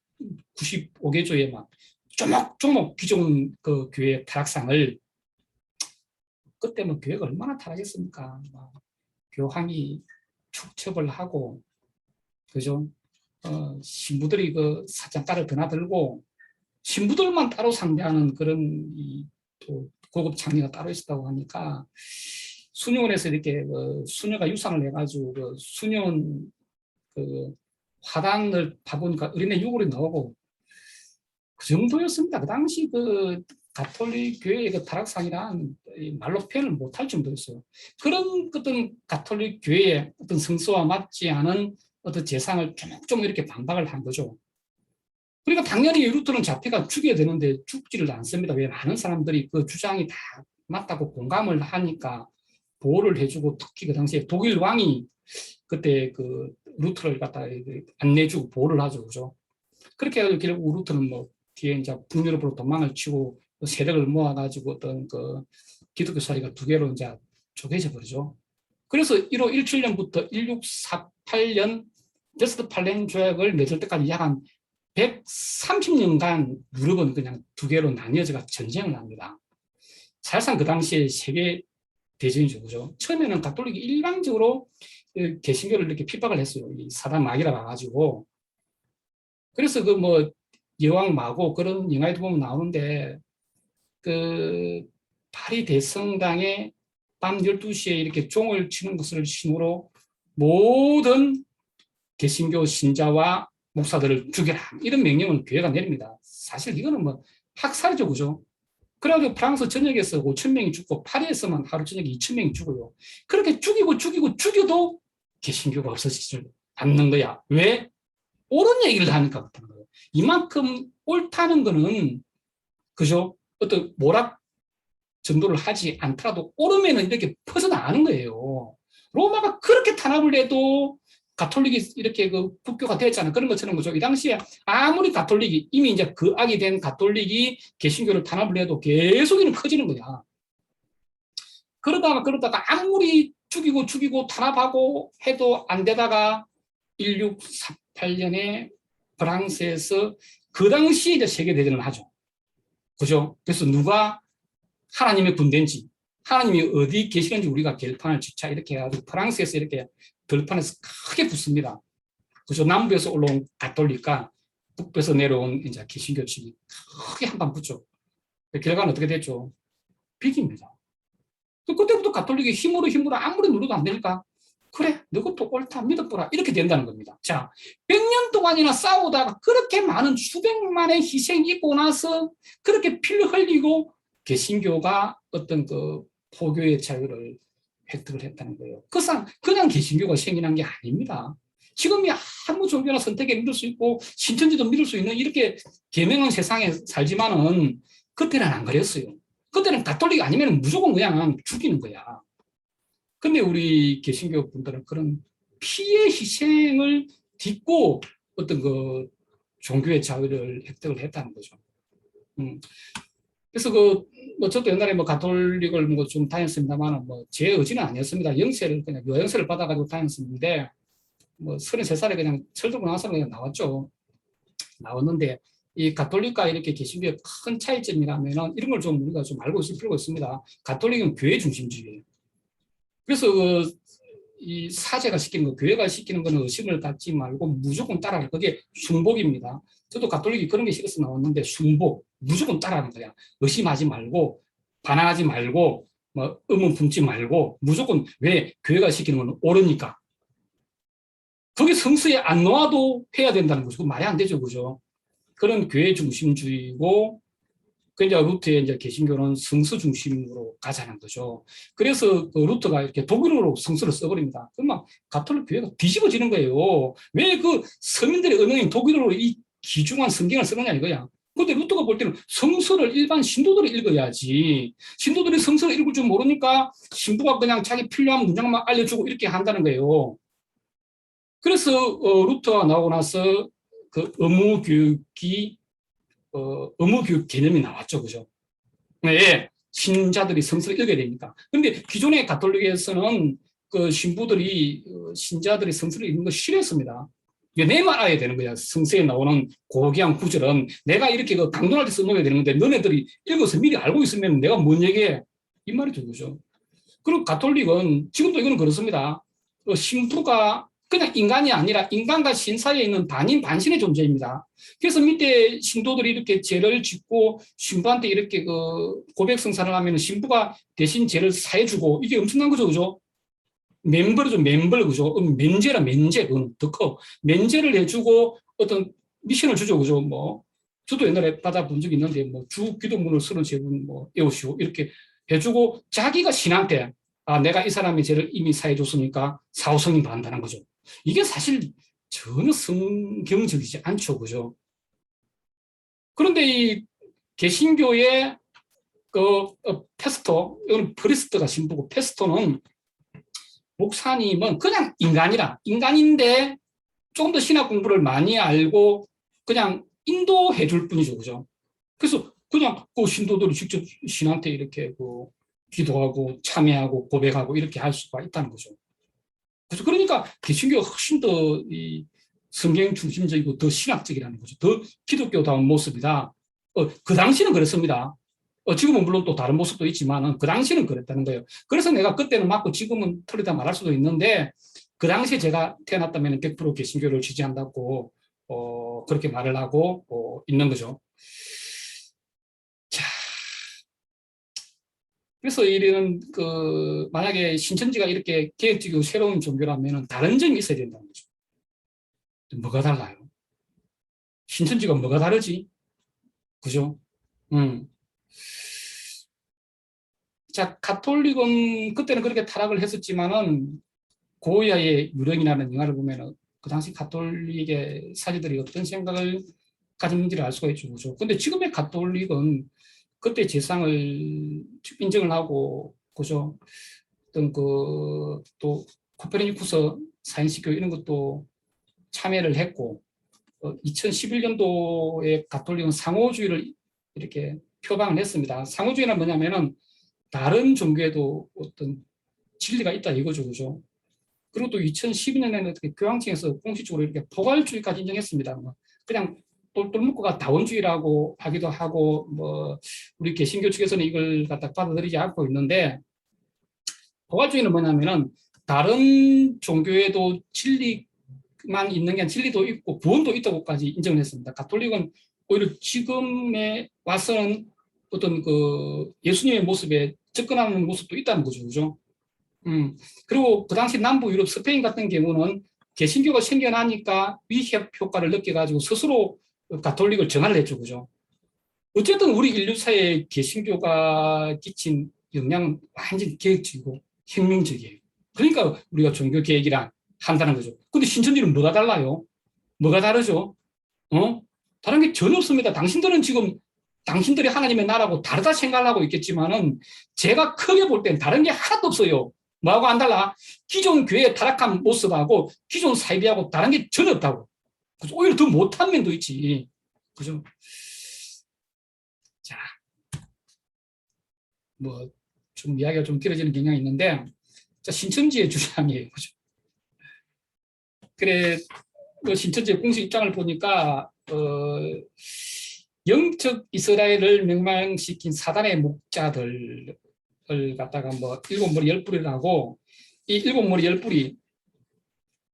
95개조의 막 조목조목 기존 그 교회 타락상을 그때 뭐 교회가 얼마나 타락했습니까? 교황이 축척을 하고 그죠? 신부들이 그 사장가를 드나들고 신부들만 따로 상대하는 그런 또 고급 장례가 따로 있었다고 하니까 수녀원에서 이렇게 수녀가 유산을 해가지고 그 수녀원 그 화단을 파보니까 어린애 유골이 나오고 그 정도였습니다. 그 당시 그 가톨릭 교회의 그 타락상이란 말로 표현을 못할 정도였어요. 그런 어떤 가톨릭 교회의 어떤 성서와 맞지 않은 어떤 재상을 조목조목 이렇게 반박을 한 거죠. 그러니까 당연히 루터는 자폐가 죽여야 되는데 죽지를 않습니다. 왜? 많은 사람들이 그 주장이 다 맞다고 공감을 하니까 보호를 해주고, 특히 그 당시에 독일 왕이 그때 그 루터를 갖다 안 내주고 보호를 하죠. 그죠? 그렇게 해서 결국 루터는 뭐 뒤에 이제 북유럽으로 도망을 치고 세력을 모아가지고 어떤 그 기독교 사회가 두 개로 이제 쪼개져 버리죠. 그래서 1517년부터 1648년 베스트팔렌 조약을 맺을 때까지 약 한 130년간 유럽은 그냥 두 개로 나뉘어져가 전쟁을 합니다. 사실상 그 당시에 세계 대전이죠. 그죠? 처음에는 가톨릭이 일방적으로 개신교를 이렇게 핍박을 했어요. 이 사단 마귀라 봐가지고. 그래서 그 뭐 여왕 마고 그런 영화에도 보면 나오는데 그 파리 대성당에 밤 12시에 이렇게 종을 치는 것을 신호로 모든 개신교 신자와 목사들을 죽여라. 이런 명령을 교회가 내립니다. 사실 이거는 뭐 학살이죠. 그죠? 그래가지고 프랑스 전역에서 5천 명이 죽고 파리에서만 하루 저녁에 2천 명이 죽어요. 그렇게 죽여도 개신교가 없어지지 않는 거야. 왜? 옳은 얘기를 하니까 그렇다는 거예요. 이만큼 옳다는 거는 그죠? 어떤 모락 전도를 하지 않더라도 옳으면 이렇게 퍼져나가는 거예요. 로마가 그렇게 탄압을 해도 가톨릭이 이렇게 그 국교가 됐잖아요. 그런 것처럼 그죠. 이 당시에 아무리 가톨릭이 이미 이제 그 악이 된 가톨릭이 개신교를 탄압을 해도 계속 커지는 거야. 그러다가 아무리 죽이고 탄압하고 해도 안 되다가 1648년에 프랑스에서 그 당시에 이제 세계대전을 하죠. 그죠? 그래서 누가 하나님의 군대인지, 하나님이 어디 계시는지 우리가 결판을 짓자 이렇게 해가지고 프랑스에서 이렇게 들판에서 크게 붙습니다. 그죠? 남부에서 올라온 가톨릭과 북부에서 내려온 이제 개신교 측이 크게 한판 붙죠. 결과는 어떻게 됐죠? 비깁니다. 그때부터 가톨릭이 힘으로 아무리 눌러도 안 되니까 그래, 너것도 옳다, 믿어보라. 이렇게 된다는 겁니다. 자, 100년 동안이나 싸우다가 그렇게 많은 수백만의 희생이 있고 나서 그렇게 피를 흘리고 개신교가 어떤 그 포교의 자유를 획득을 했다는 거예요. 그냥 개신교가 생겨난 게 아닙니다. 지금이 아무 종교나 선택에 믿을 수 있고 신천지도 믿을 수 있는 이렇게 개명한 세상에 살지만은 그때는 안 그랬어요. 그때는 가톨릭 아니면 무조건 그냥 죽이는 거야. 근데 우리 개신교 분들은 그런 피의 희생을 딛고 어떤 그 종교의 자유를 획득을 했다는 거죠. 그래서 뭐 저도 옛날에 뭐 가톨릭을 뭐 좀 다녔습니다만 뭐 제 의지는 아니었습니다. 영세를 그냥 요영세를 받아가지고 다녔었는데 뭐 33살에 그냥 철들고 나서 그냥 나왔죠. 나왔는데 이 가톨릭과 이렇게 개신교의 큰 차이점이라면은 이런 걸 좀 우리가 좀 알고 있을 필요가 있습니다. 가톨릭은 교회 중심주의예요. 그래서 이 사제가 시키는 거, 교회가 시키는 거는 의심을 갖지 말고 무조건 따라라. 그게 순복입니다. 저도 가톨릭이 그런 게 싫어서 나왔는데 순복, 무조건 따라하는 거야. 의심하지 말고, 반항하지 말고, 뭐 의문 품지 말고, 무조건 왜 교회가 시키는 건 옳으니까. 그게 성서에 안 놓아도 해야 된다는 거죠. 그거 말이 안 되죠, 그죠? 그런 교회 중심주의고, 그 이제 루트의 이제 개신교는 성서 중심으로 가자는 거죠. 그래서 그 루트가 이렇게 독일어로 성서를 써버립니다. 그러면 가톨릭 교회가 뒤집어지는 거예요. 왜 그 서민들의 언어인 독일어로 이 귀중한 성경을 쓰느냐 이거야. 근데 루트가 볼 때는 성서를 일반 신도들이 읽어야지. 신도들이 성서를 읽을 줄 모르니까 신부가 그냥 자기 필요한 문장만 알려주고 이렇게 한다는 거예요. 그래서 루트가 나오고 나서 그 의무교육이 의무교육 개념이 나왔죠. 그죠? 네, 신자들이 성서를 읽어야 되니까. 그런데 기존의 가톨릭에서는 그 신부들이, 신자들이 성서를 읽는 거 싫어했습니다. 내만 알아야 되는 거야. 성서에 나오는 고귀한 구절은 내가 이렇게 그 강론할 때 써놓아야 되는 건데 너네들이 읽어서 미리 알고 있으면 내가 뭔 얘기해? 이 말이죠. 그죠? 그리고 가톨릭은 지금도 이거는 그렇습니다. 신부가 그냥 인간이 아니라 인간과 신 사이에 있는 반인 반신의 존재입니다. 그래서 밑에 신도들이 이렇게 죄를 짓고 신부한테 이렇게 그 고백 성사를 하면 신부가 대신 죄를 사해주고 이게 엄청난 거죠, 그죠? 멤버죠, 멤버, 그죠? 면제라, 면제, 더 커. 면제를 해주고 어떤 미션을 주죠, 그죠? 뭐 저도 옛날에 받아본 적이 있는데 뭐 주 기도문을 33분 뭐 외우시오 이렇게 해주고 자기가 신한테 아, 내가 이 사람의 죄를 이미 사해줬으니까 사후성인 받는다는 거죠. 이게 사실 전혀 성경적이지 않죠. 그죠? 그런데 이 개신교의 페스토, 이건 프리스트가 신부고, 페스토는 목사님은 그냥 인간인데 조금 더 신학 공부를 많이 알고 그냥 인도해 줄 뿐이죠. 그죠? 그래서 그냥 그 신도들이 직접 신한테 이렇게 기도하고 참여하고 고백하고 이렇게 할 수가 있다는 거죠. 그래서 그러니까 개신교가 훨씬 더 이 성경 중심적이고 더 신학적이라는 거죠. 더 기독교다운 모습이다. 그 당시는 그랬습니다. 지금은 물론 또 다른 모습도 있지만 그 당시는 그랬다는 거예요. 그래서 내가 그때는 맞고 지금은 틀리다 말할 수도 있는데 그 당시에 제가 태어났다면 100% 개신교를 지지한다고 그렇게 말을 하고 있는 거죠. 자, 그래서 이런 만약에 신천지가 이렇게 개혁적이고 새로운 종교라면 다른 점이 있어야 된다는 거죠. 뭐가 달라요? 신천지가 뭐가 다르지? 그죠? 자, 가톨릭은 그때는 그렇게 타락을 했었지만은 고야의 유령이라는 영화를 보면은 그 당시 가톨릭의 사제들이 어떤 생각을 가졌는지를 알 수가 있죠. 그죠? 근데 지금의 가톨릭은 그때 재상을 인정을 하고, 그죠? 어떤 또 코페르니쿠스 사인식교 이런 것도 참여를 했고, 2011년도에 가톨릭은 상호주의를 이렇게 표방을 했습니다. 상호주의는 뭐냐면은 다른 종교에도 어떤 진리가 있다 이거죠, 그죠? 그리고 또 2012년에는 교황청에서 공식적으로 이렇게 포괄주의까지 인정했습니다. 그냥 똘똘 묵고가 다원주의라고 하기도 하고, 우리 개신교 측에서는 이걸 갖다 받아들이지 않고 있는데, 포괄주의는 뭐냐면은 다른 종교에도 진리만 있는 게 아니라 진리도 있고 구원도 있다고까지 인정을 했습니다. 가톨릭은 오히려 지금에 와서는 어떤 예수님의 모습에 접근하는 모습도 있다는 거죠, 그죠? 그리고 그 당시 남부 유럽 스페인 같은 경우는 개신교가 생겨나니까 위협 효과를 느껴가지고 스스로 가톨릭을 정화를 했죠, 그죠? 어쨌든 우리 인류사에 개신교가 끼친 영향은 완전히 계획적이고 혁명적이에요. 그러니까 우리가 종교 개혁이란 한다는 거죠. 근데 신천지는 뭐가 달라요? 뭐가 다르죠? 다른 게 전혀 없습니다. 당신들은 지금 당신들이 하나님의 나라고 다르다 생각하고 있겠지만은 제가 크게 볼 땐 다른 게 하나도 없어요. 뭐하고 안 달라? 기존 교회의 타락한 모습하고 기존 사이비하고 다른 게 전혀 없다고. 그래서 오히려 더 못한 면도 있지. 그죠? 자, 좀 이야기가 좀 길어지는 경향이 있는데, 자, 신천지의 주장이에요. 그죠? 그래, 신천지의 공식 입장을 보니까, 영적 이스라엘을 멸망시킨 사단의 목자들을 갖다가 일곱 머리 열 뿌리를 하고, 이 일곱 머리 열 뿌리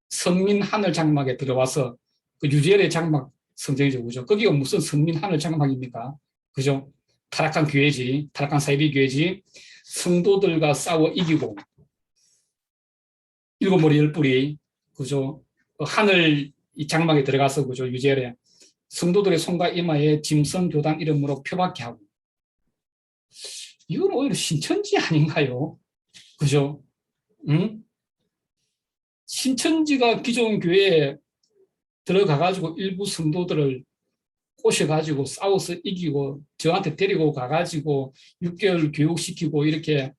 선민 하늘 장막에 들어와서 그 유재열의 장막 성경이죠, 그죠? 거기가 무슨 선민 하늘 장막입니까? 그죠? 타락한 교회지, 타락한 사이비 교회지, 성도들과 싸워 이기고, 일곱 머리 열 뿌리, 그죠? 하늘 이 장막에 들어가서, 그죠? 유재열의 성도들의 손과 이마에 짐승 교단 이름으로 표박게 하고, 이건 오히려 신천지 아닌가요? 그죠? 응? 신천지가 기존 교회에 들어가가지고 일부 성도들을 꼬셔가지고 싸워서 이기고 저한테 데리고 가가지고 6개월 교육시키고 이렇게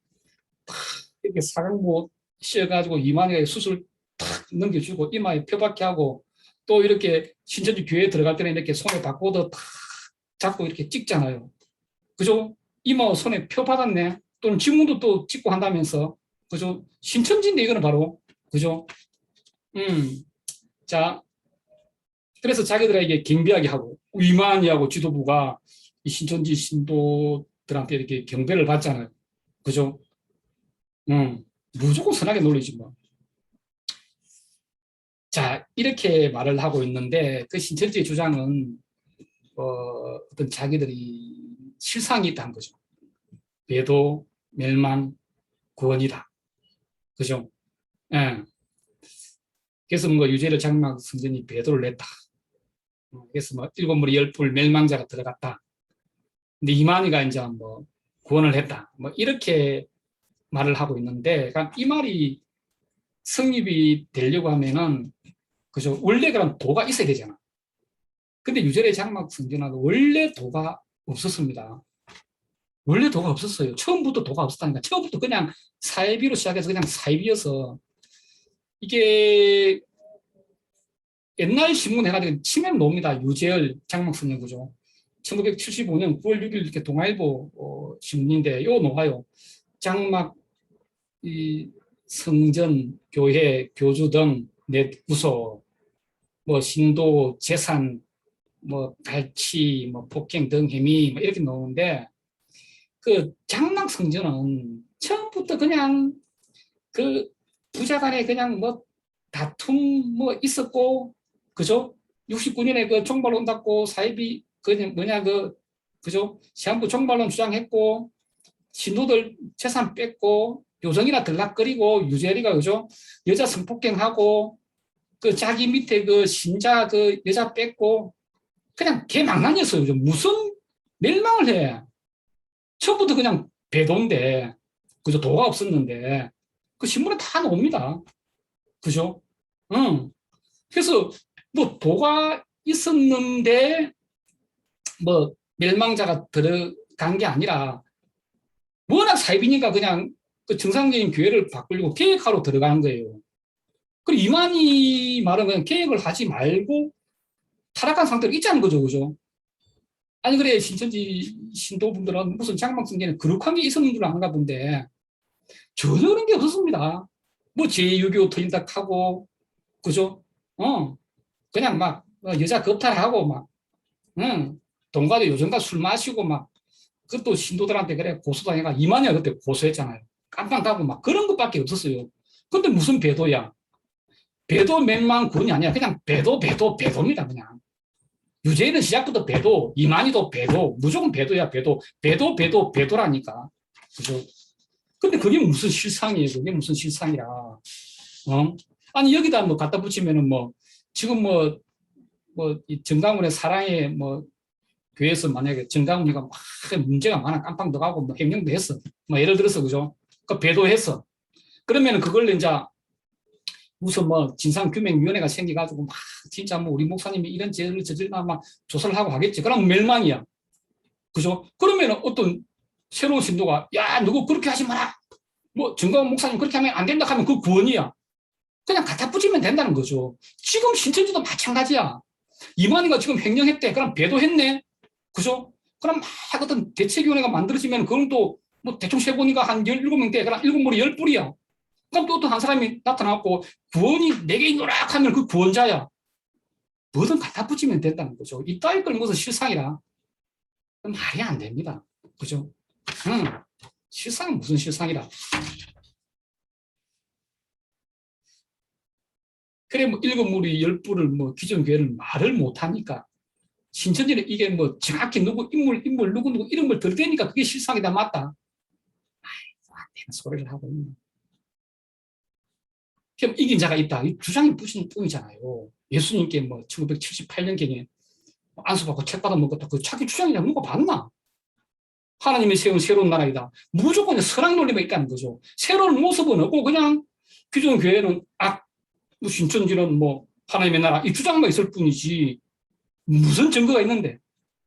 사각모 씌어가지고 이만희가 수술 탁 넘겨주고 이마에 표박게 하고 또 이렇게 신천지 교회에 들어갈 때는 이렇게 손에 바코드 탁 잡고 이렇게 찍잖아요. 그죠? 이마 손에 표 받았네. 또는 지문도 또 찍고 한다면서. 그죠? 신천지인데 이거는 바로. 그죠? 자, 그래서 자기들에게 경배하게 하고 위만이하고 지도부가 이 신천지 신도들한테 이렇게 경배를 받잖아요. 그죠? 무조건 선하게 놀리지 뭐. 자, 이렇게 말을 하고 있는데 그 신천지의 주장은 어떤 자기들이 실상이 있다는 거죠. 배도, 멸망, 구원이다. 그죠? 예. 그래서 유재를 장막 성전이 배도를 냈다. 그래서 일곱 머리 열 뿔 멸망자가 들어갔다. 근데 이만희가 이제 구원을 했다. 이렇게 말을 하고 있는데, 그러니까 이 말이 성립이 되려고 하면은, 그죠? 원래 그런 도가 있어야 되잖아. 근데 유절의 장막 성전하고 원래 도가 없었습니다. 원래 도가 없었어요. 처음부터 도가 없었다니까. 처음부터 그냥 사이비로 시작해서 그냥 사이비여서 이게 옛날 신문 해가지고 치면 나옵니다. 유재열 장막 성전 구조. 1975년 9월 6일 이렇게 동아일보 신문인데 요 나와요. 장막 이 성전, 교회, 교주 등 넷 구소, 뭐 신도, 재산, 뭐 갈치, 뭐 폭행 등 혐의 뭐 이렇게 나오는데 그 장막 성전은 처음부터 그냥 그 부자 간에 그냥 뭐 다툼 뭐 있었고 그죠? 69년에 그 종발론 닫고 사입이 그 뭐냐 그 그죠? 시한부 종발론 주장했고 신도들 재산 뺏고 요정이나 들락거리고 유재리가 그죠? 여자 성폭행하고 그 자기 밑에 그 신자 그 여자 뺏고 그냥 개망난이었어요. 그죠? 무슨 멸망을 해? 처음부터 그냥 배도인데 그죠? 도가 없었는데 그 신문에 다 나옵니다. 그죠? 응. 그래서 뭐 도가 있었는데 뭐 멸망자가 들어간 게 아니라 워낙 사이비니까 그냥 그 정상적인 교회를 바꾸려고 계획하러 들어가는 거예요. 그리고 이만희 말은 그냥 계획을 하지 말고 타락한 상태로 있자는 거죠. 그죠? 아니 그래 신천지 신도분들은 무슨 장막성전에 거룩한 게 있었는 줄 아는가 본데 전혀 그런 게 없었습니다. 뭐 제6.25 터진다 하고 그죠? 그냥 막 여자 겁탈하고 막 동가도 요즘과 술 마시고 막 그것도 신도들한테 그래 고소당해가 이만희가 그때 고소했잖아요. 깜빵 가고 막 그런 것밖에 없었어요. 근데 무슨 배도야? 배도 몇만 군이 아니야. 그냥 배도입니다. 그냥. 유재인은 시작부터 배도, 이만희도 배도, 무조건 배도야, 배도라니까. 그죠? 근데 그게 무슨 실상이에요? 그게 무슨 실상이라. 아니, 여기다 뭐 갖다 붙이면은 뭐, 지금 이 정강훈의 사랑의 교회에서 만약에 정강훈이가 막 문제가 많아, 깜빵 들어가고 뭐 행령도 했어. 뭐 예를 들어서, 그죠? 그 배도했어. 그러면은 그걸 이제 무슨 진상규명위원회가 생겨가지고 막 진짜 우리 목사님이 이런 죄를 저질렀나 막 조사를 하고 하겠지. 그럼 멸망이야. 그죠? 그러면 어떤 새로운 신도가 야 누구 그렇게 하지 마라. 정광훈 목사님 그렇게 하면 안 된다 하면 그 구원이야. 그냥 갖다 붙이면 된다는 거죠. 지금 신천지도 마찬가지야. 이만희가 지금 횡령했대. 그럼 배도했네. 그죠? 그럼 막 어떤 대책위원회가 만들어지면 그건 또 대충 세보니까 한 17명 돼. 그럼 7머리 10뿔이야. 그럼 또 어떤 한 사람이 나타나고 구원이 내게 있노라 하면 그 구원자야. 뭐든 갖다 붙이면 된다는 거죠. 이따위 걸 무슨 실상이라. 말이 안 됩니다. 그죠? 실상은 무슨 실상이라. 그래, 일곱 무리 열 뿔을 기존 교회를 말을 못하니까. 신천지는 이게 정확히 누구, 인물, 누구, 이름을 들대니까 그게 실상이다, 맞다. 아이고, 안 되는 소리를 하고 있네. 그럼 이긴 자가 있다. 이 주장이 뿐이잖아요. 예수님께 1978년경에 안수받고 책 받아먹었다. 그 자기 주장이냐 누가 봤나? 하나님이 세운 새로운 나라이다. 무조건 선악 논리만 있다는 거죠. 새로운 모습은 없고 그냥 기존 교회는 신천지는 하나님의 나라 이 주장만 있을 뿐이지 무슨 증거가 있는데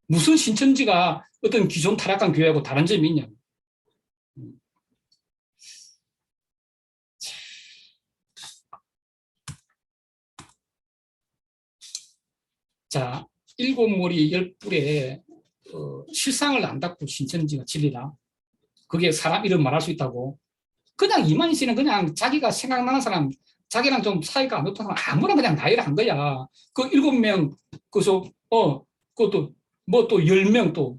무슨 신천지가 어떤 기존 타락한 교회하고 다른 점이 있냐. 자, 일곱 머리 열 뿔에 실상을 안 닦고 신천지가 진리라. 그게 사람 이름 말할 수 있다고. 그냥 이만희 씨는 그냥 자기가 생각나는 사람, 자기랑 좀 사이가 안 좋다는 사람 아무나 그냥 나이를 한 거야. 그 7명, 그것도 또 10명 또,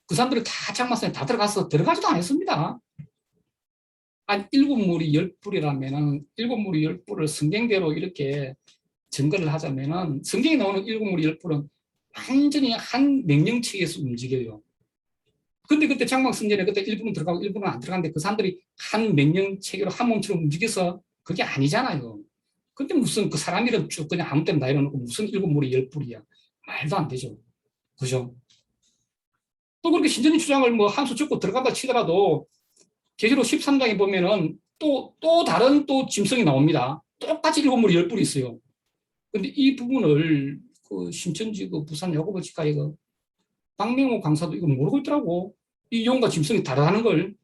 그 사람들이 다 장마선에 다 들어가지도 않았습니다. 한 7무리 10뿔이라면은 7무리 10뿔을 성경대로 이렇게 증거를 하자면은 성경에 나오는 7무리 10뿔은 완전히 한 명령체계에서 움직여요. 근데 그때 장막성전에 그때 일부는 들어가고 일부는 안 들어가는데 그 사람들이 한 명령체계로 한 몸처럼 움직여서 그게 아니잖아요. 근데 무슨 그 사람 이름 쭉 그냥 아무 때나 내려놓고 무슨 7무리 10뿔이야. 말도 안 되죠. 그죠? 또 그렇게 신전지 주장을 한 수 적고 들어간다 치더라도 계시록 13장에 보면은 또 다른 또 짐승이 나옵니다. 똑같이 7무리 10뿔이 있어요. 근데 이 부분을 그 신천지 그 부산 야고보 집가 이거 박명호 강사도 이거 모르고 있더라고. 이 용과 짐승이 다르다는 걸.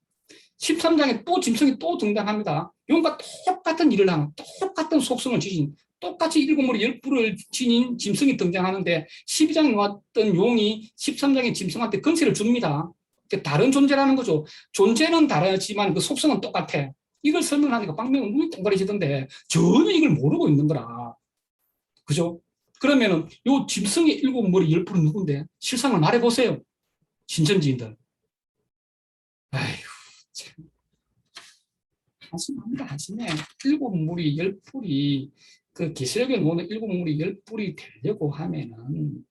13장에 또 짐승이 또 등장합니다. 용과 똑같은 일을 하는 똑같은 속성을 지닌 똑같이 일곱 머리 열 뿔을 지닌 짐승이 등장하는데 12장에 나왔던 용이 13장의 짐승한테 권세를 줍니다. 다른 존재라는 거죠. 존재는 다르지만 그 속성은 똑같아. 이걸 설명하니까 박명은 눈이 동그래지던데 전혀 이걸 모르고 있는 거라. 그죠? 그러면은 요 짐승의 일곱 머리 열 뿔은 누군데? 실상을 말해보세요. 신천지인들. 아휴, 참. 하심합니다, 하심해. 일곱 머리 열 뿔이 그 기술력에 놓는 일곱 머리 열 뿔이 되려고 하면은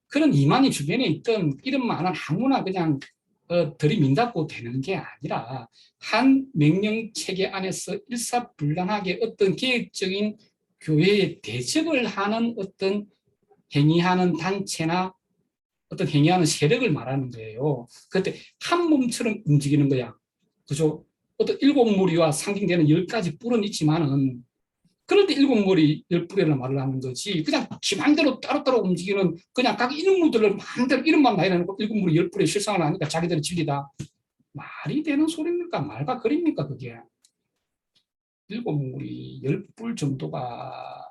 그런 이만희 주변에 있던 이름 많은 아무나 그냥 들이민다고 되는 게 아니라 한 명령 체계 안에서 일사불란하게 어떤 계획적인 교회에 대적을 하는 어떤 행위하는 단체나 어떤 행위하는 세력을 말하는 거예요. 그때 한 몸처럼 움직이는 거야. 그죠? 어떤 일곱 무리와 상징되는 10가지 뿔은 있지만은 그럴 때 일곱 머리 열 뿔이라는 말을 하는 거지. 그냥 지맘대로 따로따로 움직이는 그냥 각 이름들을 마음대로 이름만 나열해놓고 일곱 머리 열 뿔의 실상을 하니까 자기들이 진리다. 말이 되는 소리입니까? 말과 그립니까? 그게. 일곱 머리 열 뿔 정도가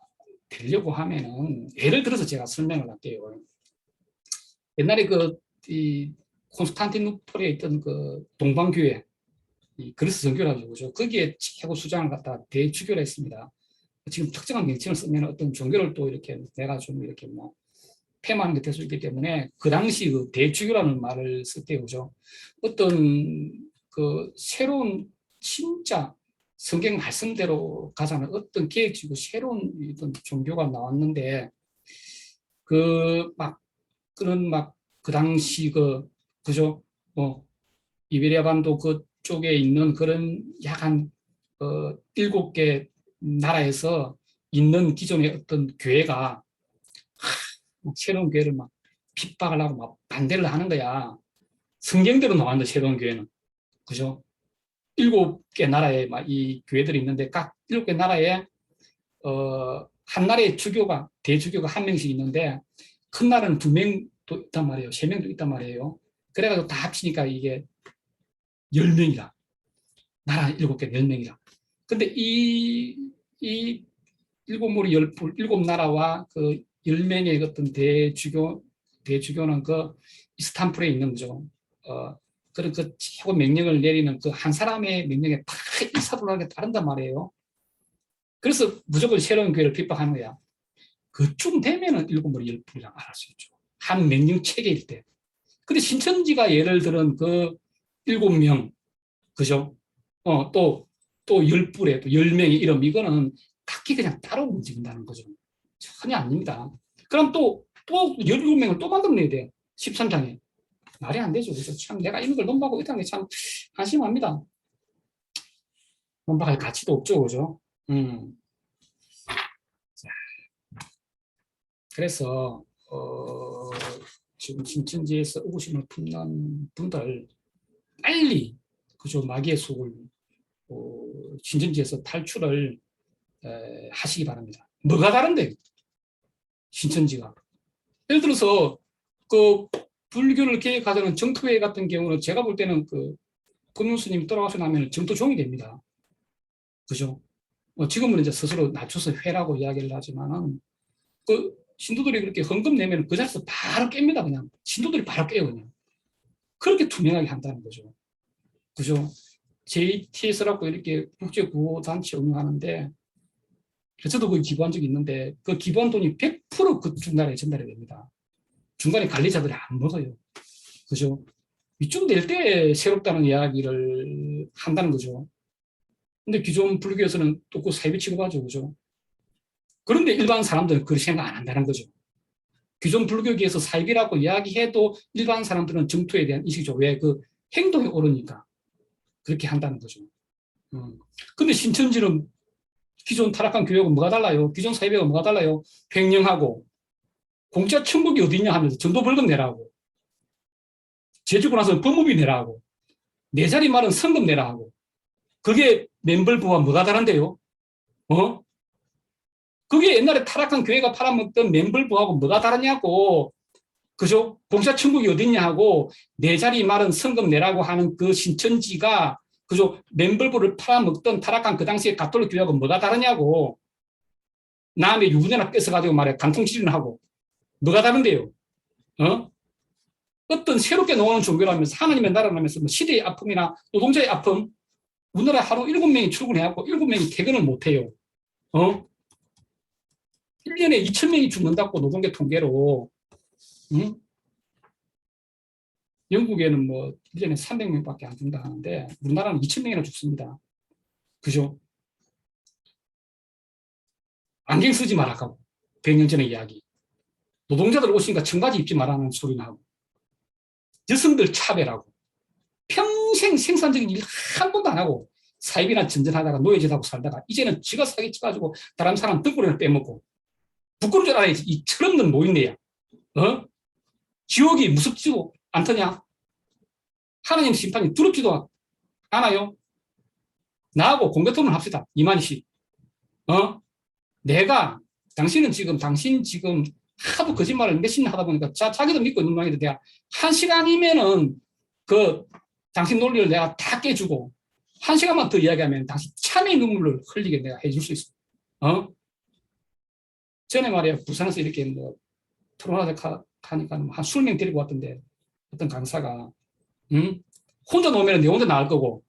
되려고 하면은 예를 들어서 제가 설명을 할게요. 옛날에 이 콘스탄티누폴에 있던 그 동방교회 이 그리스 정교라고 그죠? 거기에 최고 수장을 갖다 대주교를 했습니다. 지금 특정한 명칭을 쓰면 어떤 종교를 또 이렇게 내가 좀 이렇게 뭐 폐마하는 게 될 수 있기 때문에 그 당시 그 대주교라는 말을 쓸 때 그죠? 어떤 그 새로운 진짜 성경 말씀대로 가자는 어떤 계획지고 새로운 어떤 종교가 나왔는데 그 막 그런 막 그 당시 그죠? 뭐 이베리아 반도 그쪽에 있는 그런 약한 7개 나라에서 있는 기존의 어떤 교회가 새로운 교회를 막 핍박을 하고 막 반대를 하는 거야. 성경대로 나왔는데 새로운 교회는. 그죠? 7개 나라에 막 이 교회들이 있는데 각 7개 나라에 한 나라의 주교가 대주교가 한 명씩 있는데 큰 나라는 2명도 있단 말이에요. 3명도 있단 말이에요. 그래가지고 다 합치니까 이게 10명이라. 나라 7개 10명이라. 근데 이 일곱 무리 일곱 나라와 그 10명의 어떤 대주교는 그 이스탄불에 있는 거죠. 그런 그 최고 명령을 내리는 그 한 사람의 명령에 다 일사불란하게 따른단 말이에요. 그래서 무조건 새로운 교회를 핍박하는 거야. 그쯤 되면은 일곱 무리 열 뿔이라고 말할 수 있죠. 한 명령 체계일 때. 근데 신천지가 예를 들은 그 7명, 그죠? 또 10뿔에 또 10명의 이름, 이거는 각기 그냥 따로 움직인다는 거죠. 전혀 아닙니다. 그럼 또 17명을 또 만들어내야 돼. 13장에. 말이 안 되죠. 그래서 참 내가 이런 걸 논박하고 있다는 게 참 한심합니다. 논박할 가치도 없죠. 그죠? 자, 그래서, 지금 신천지에서 의구심을 품는 분들, 빨리, 그죠? 마귀의 속을, 신천지에서 탈출을 하시기 바랍니다. 뭐가 다른데? 신천지가. 예를 들어서 그 불교를 계획하자는 정토회 같은 경우는 제가 볼 때는 그 금융스님 돌아가시고 나면 정토 종이 됩니다. 그죠? 지금은 이제 스스로 낮춰서 회라고 이야기를 하지만은 그 신도들이 그렇게 헌금 내면 그 자리에서 바로 깹니다. 그냥 신도들이 바로 깨요. 그냥 그렇게 투명하게 한다는 거죠. 그죠? JTS라고 이렇게 국제구호단체 운영하는데 저도 그 기부한 적이 있는데 그 기부한 돈이 100% 그 중간에 전달이 됩니다. 중간에 관리자들이 안 먹어요. 그죠? 이쯤 될 때 새롭다는 이야기를 한다는 거죠. 근데 기존 불교에서는 또 그 사이비 취급하죠. 그죠? 그런데 일반 사람들은 그렇게 생각 안 한다는 거죠. 기존 불교계에서 사이비라고 이야기해도 일반 사람들은 정토에 대한 인식이죠. 왜? 그 행동이 옳으니까 그렇게 한다는 거죠. 근데 신천지는 기존 타락한 교회하고 뭐가 달라요? 기존 사이비하고 뭐가 달라요? 횡령하고 공짜 천국이 어디 있냐 하면서 전도 벌금 내라고. 재주고 나서 법무비 내라고. 내 자리 말은 성금 내라고. 그게 멤버부와 뭐가 다른데요? 그게 옛날에 타락한 교회가 팔아먹던 맨불부하고 뭐가 다르냐고. 그죠? 공짜천국이 어딨냐 하고 내 자리 말은 성금 내라고 하는 그 신천지가 그죠? 맨불부를 팔아먹던 타락한 그 당시에 가톨릭 교회하고 뭐가 다르냐고. 남의 유부녀나 뺏어가지고 말해 간통질을 하고 뭐가 다른데요? 어? 어떤 새롭게 나오는 종교라면서 하나님의 나라라면서 뭐 시대의 아픔이나 노동자의 아픔, 우리나라 하루 7명이 출근해갖고 7명이 퇴근을 못해요. 1년에 2,000명이 죽는다고 노동계 통계로. 응? 영국에는 뭐 1년에 300명밖에 안 죽는다 하는데 우리나라는 2,000명이나 죽습니다. 그죠? 안경 쓰지 말라고. 100년 전의 이야기. 노동자들 오시니까 청바지 입지 말라는 소리나 하고. 여성들 차별하고. 평생 생산적인 일 한 번도 안 하고 사입이나 전전하다가 노예짓하고 살다가 이제는 지가 사기쳐가지고 다른 사람 등골을 빼먹고 부끄러운 줄 알아야지. 이 철없는 노인네야. 지옥이 무섭지도 않더냐? 하나님 심판이 두렵지도 않아요? 나하고 공개토론 합시다. 이만희씨. 내가 당신 지금 하도 거짓말을 몇십 년 하다 보니까 자기도 믿고 있는 모양인데 내가 1시간이면은 그 당신 논리를 내가 다 깨주고 1시간만 더 이야기하면 당신 참의 눈물을 흘리게 내가 해줄 수 있어. 전에 말이야 부산에서 이렇게 뭐 토론하니까 한 20명 데리고 왔던데 어떤 강사가 혼자 놓으면 내 혼자 나갈 거고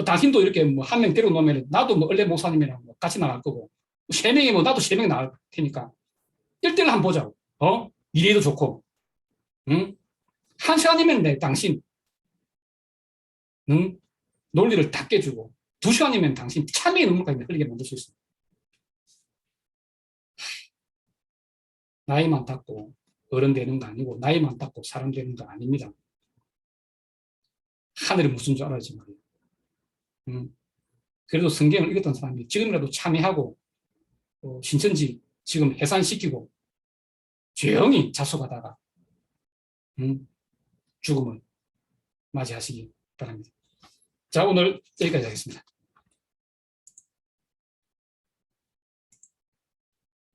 당신도 이렇게 뭐 한 명 데리고 놓으면 나도 뭐 얼레 목사님이랑 뭐 같이 나갈 거고 3명이면 나도 3명 나갈 테니까 1대1 한번 보자고. 이래도 좋고. 1시간이면 당신 논리를 다 깨주고 2시간이면 당신 참의 눈물까지 흘리게 만들 수 있어. 나이만 닦고 어른 되는 거 아니고 나이만 닦고 사람 되는 거 아닙니다. 하늘이 무슨 줄 알아야지 말이에요. 그래도 성경을 읽었던 사람이 지금이라도 참여하고 신천지 지금 해산시키고 조용히 자숙하다가 죽음을 맞이하시기 바랍니다. 자, 오늘 여기까지 하겠습니다.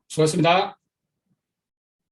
수고하셨습니다.